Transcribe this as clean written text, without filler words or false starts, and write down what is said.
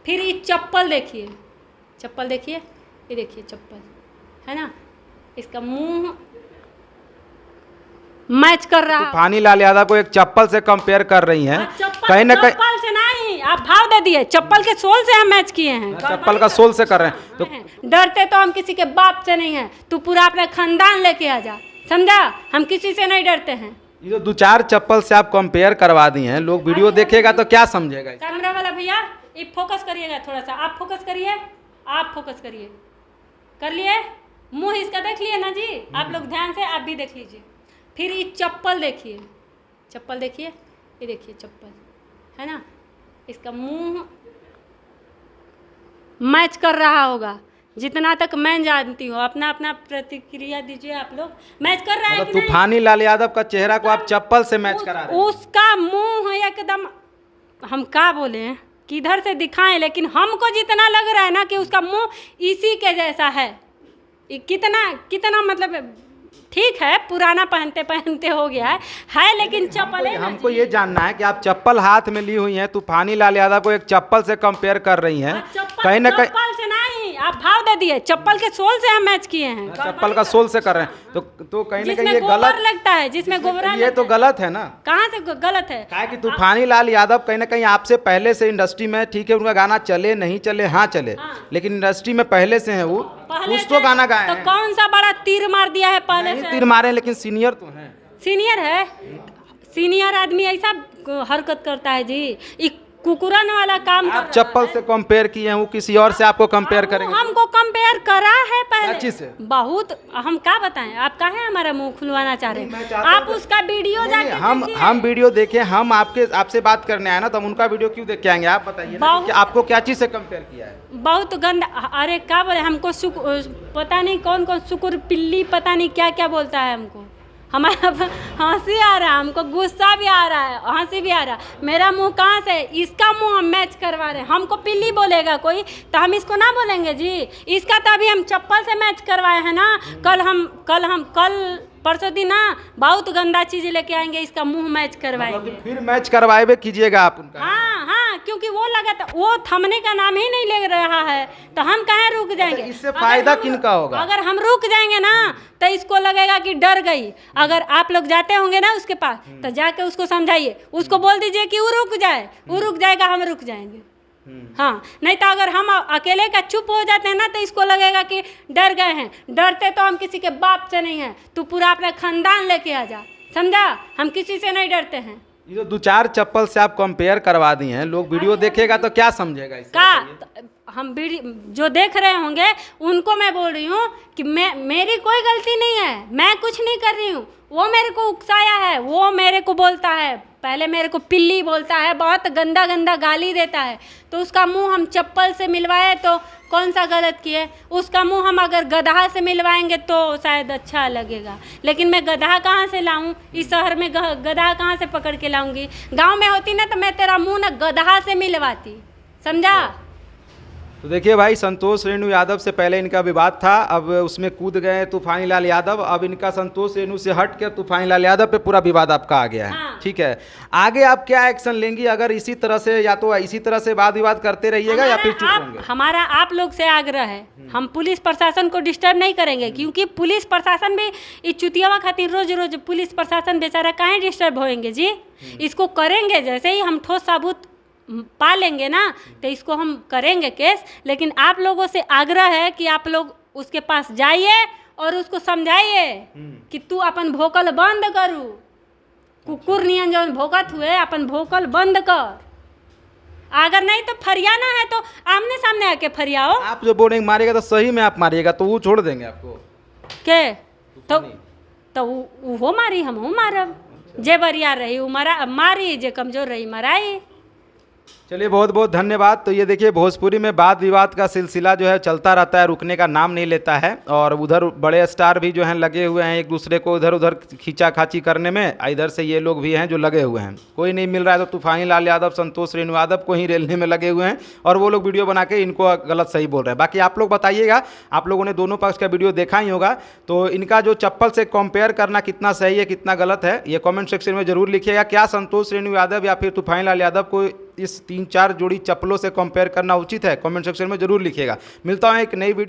फिर ये चप्पल देखिए, चप्पल देखिए, ये देखिए चप्पल है ना, इसका मुंह मैच कर रहा। तूफानी लाल यादव को एक चप्पल से कंपेयर कर रही हैं, कहीं ना कहीं। चप्पल से नहीं, आप भाव दे दिए, चप्पल के सोल से हम मैच किए हैं, चप्पल का सोल से कर रहे हैं। तो डरते तो हम किसी के बाप से नहीं है, तू पूरा अपना खानदान लेके आ जा, समझा, हम किसी से नहीं डरते हैं। ये जो 2-4 चप्पल से आप कंपेयर करवा दी हैं, लोग वीडियो देखेगा तो क्या समझेगा? कैमरा वाला भैया ये फोकस करिएगा थोड़ा सा, आप फोकस करिए, आप फोकस करिए, कर लिए, मुंह इसका देख लिए ना जी, आप लोग ध्यान से आप भी देख लीजिए। फिर ये चप्पल देखिए, चप्पल देखिए, ये देखिए चप्पल है ना, इसका मुंह मैच कर रहा होगा, जितना तक मैं जानती हूँ। अपना अपना प्रतिक्रिया दीजिए आप लोग, मैच कर रहा है कि नहीं? तूफानी लाल यादव का चेहरा को आप चप्पल से मैच करा रहे हैं। उसका मुंह एकदम, हम क्या बोले हैं, किधर से दिखाएं, लेकिन हमको जितना लग रहा है ना कि उसका मुंह इसी के जैसा है। कितना कितना मतलब ठीक है, पुराना पहनते पहनते हो गया है लेकिन चप्पल है। हमको ये जानना है कि आप चप्पल हाथ में ली हुई हैं, तूफानी लाल यादव को एक चप्पल से कंपेयर कर रही हैं, कहीं ना कहीं। चप्पल से नहीं, आप भाव दे दिए, चप्पल के सोल से हम मैच किए हैं, चप्पल का सोल से कर रहे हैं, तो कहीं ना कहीं ये गलत लगता है, जिसमें गोबरा ये तो गलत है ना। कहाँ से गलत है? क्या कि तूफानी लाल यादव कहीं ना कहीं आपसे पहले से इंडस्ट्री में, ठीक है उनका गाना चले नहीं चले, हाँ चले, लेकिन इंडस्ट्री में पहले से हैं वो, कुछ तो गाना गाए तो हैं। कौन सा बड़ा तीर मार दिया है पहले से? तीर मारे, लेकिन सीनियर तो हैं। सीनियर है, सीनियर आदमी ऐसा हरकत करता है जी, ये कुकुरन वाला काम आप चप्पल से कंपेयर किए हैं, वो किसी और से आपको कंपेयर करेंगे? हमको कंपेयर करा है पहले से बहुत, हम क्या बताएं, आप काहे हमारा मुंह खुलवाना चाह रहे हैं? आप उसका वीडियो जाके हम वीडियो देखें, हम आपसे बात करने आए ना, तो हम उनका वीडियो क्यों देख के आएंगे? आप बताइए ना कि आपको क्या चीज से कंपेयर किया है? बहुत गंदा, अरे क्या बोले, हमको पता नहीं कौन कौन शुक्र पिल्ली, पता नहीं क्या क्या बोलता है हमको। हमारा हंसी आ रहा है, हमको गुस्सा भी आ रहा है, हंसी भी आ रहा है। मेरा मुंह कहाँ से, इसका मुंह हम मैच करवा रहे हैं। हमको पिल्ली बोलेगा कोई तो हम इसको ना बोलेंगे जी, इसका तो अभी हम चप्पल से मैच करवाए हैं ना। कल परसों दिन ना बहुत गंदा चीज लेके आएंगे, इसका मुंह मैच करवाएंगे। फिर मैच करवाए कीजिएगा आप उनका? हाँ, क्योंकि वो लगा था, वो थमने का नाम ही नहीं ले रहा है, तो हम कहाँ रुक जाएंगे? इससे फायदा किनका होगा? अगर हम रुक जाएंगे ना तो इसको लगेगा कि डर गई। अगर आप लोग जाते होंगे ना उसके पास, तो जाके उसको समझाइए, उसको बोल दीजिए कि वो रुक जाए, वो रुक जाएगा, हम रुक जाएंगे। हाँ, नहीं तो अगर हम अकेले का चुप हो जाते हैं ना तो इसको लगेगा कि डर गए हैं। डरते तो हम किसी के बाप से नहीं है, तू पूरा अपना खानदान लेके आ जा, समझा, हम किसी से नहीं डरते हैं। ये जो 2-4 चप्पल से आप कंपेयर करवा दी हैं, लोग वीडियो देखेगा तो क्या समझेगा इससे? हम जो देख रहे होंगे उनको मैं बोल रही हूँ कि मेरी कोई गलती नहीं है, मैं कुछ नहीं कर रही हूँ, वो मेरे को उकसाया है, वो मेरे को बोलता है, पहले मेरे को पिल्ली बोलता है, बहुत गंदा गंदा गाली देता है, तो उसका मुंह हम चप्पल से मिलवाए तो कौन सा गलत किए? उसका मुंह हम अगर गधा से मिलवाएंगे तो शायद अच्छा लगेगा, लेकिन मैं गधा कहाँ से लाऊं? इस शहर में गधा कहाँ से पकड़ के लाऊंगी? गांव में होती ना तो मैं तेरा मुंह ना गधा से मिलवाती, समझा? तो देखिए भाई, संतोष रेणु यादव से पहले इनका विवाद था, अब उसमें कूद गए तूफानी लाल यादव, अब इनका संतोष रेणु से हट के तूफानी लाल यादव पे पूरा विवाद आपका आ गया है। हाँ। ठीक है, आगे आप क्या एक्शन लेंगी अगर इसी तरह से, या तो इसी तरह से वाद विवाद करते रहिएगा या फिर चुप होंगे? हमारा आप लोग से आग्रह है, हम पुलिस प्रशासन को डिस्टर्ब नहीं करेंगे, क्योंकि पुलिस प्रशासन भी इस चुतियावा खातिर रोज रोज पुलिस प्रशासन बेचारा काहे डिस्टर्ब होएंगे जी? इसको करेंगे, जैसे ही हम ठोस साबुत पा लेंगे ना तो इसको हम करेंगे केस, लेकिन आप लोगों से आग्रह है कि आप लोग उसके पास जाइए और उसको समझाइए कि तू अपन भोकल बंद करू, कुकुर नियन जो भोकत हुए अपन भोकल बंद कर, अगर नहीं तो फरियाना है तो आमने सामने आके फरियाओ। आप जो बोलेंगे मारिएगा तो सही में आप मारिएगा तो वो छोड़ देंगे आपको के? तो वो मारी, हम हो मारब, जे बरिया रही वो मारी, जे कमजोर रही मराई। चलिए, बहुत बहुत धन्यवाद। तो ये देखिए, भोजपुरी में वाद विवाद का सिलसिला जो है चलता रहता है, रुकने का नाम नहीं लेता है, और उधर बड़े स्टार भी जो हैं लगे हुए हैं एक दूसरे को इधर उधर खींचा खाची करने में, इधर से ये लोग भी हैं जो लगे हुए हैं। कोई नहीं मिल रहा है तो तूफानी लाल यादव संतोष रेणु यादव को ही रेलने में लगे हुए हैं, और वो लोग वीडियो बना के इनको गलत सही बोल रहे हैं। बाकी आप लोग बताइएगा, आप लोगों ने दोनों पक्ष का वीडियो देखा ही होगा, तो इनका जो चप्पल से कंपेयर करना कितना सही है कितना गलत है, ये कॉमेंट सेक्शन में जरूर लिखिएगा। क्या संतोष रेणु यादव या फिर तूफानी लाल यादव को इस 3-4 जोड़ी चप्पलों से कंपेयर करना उचित है? कमेंट सेक्शन में जरूर लिखिएगा। मिलता हूँ एक नई वीडियो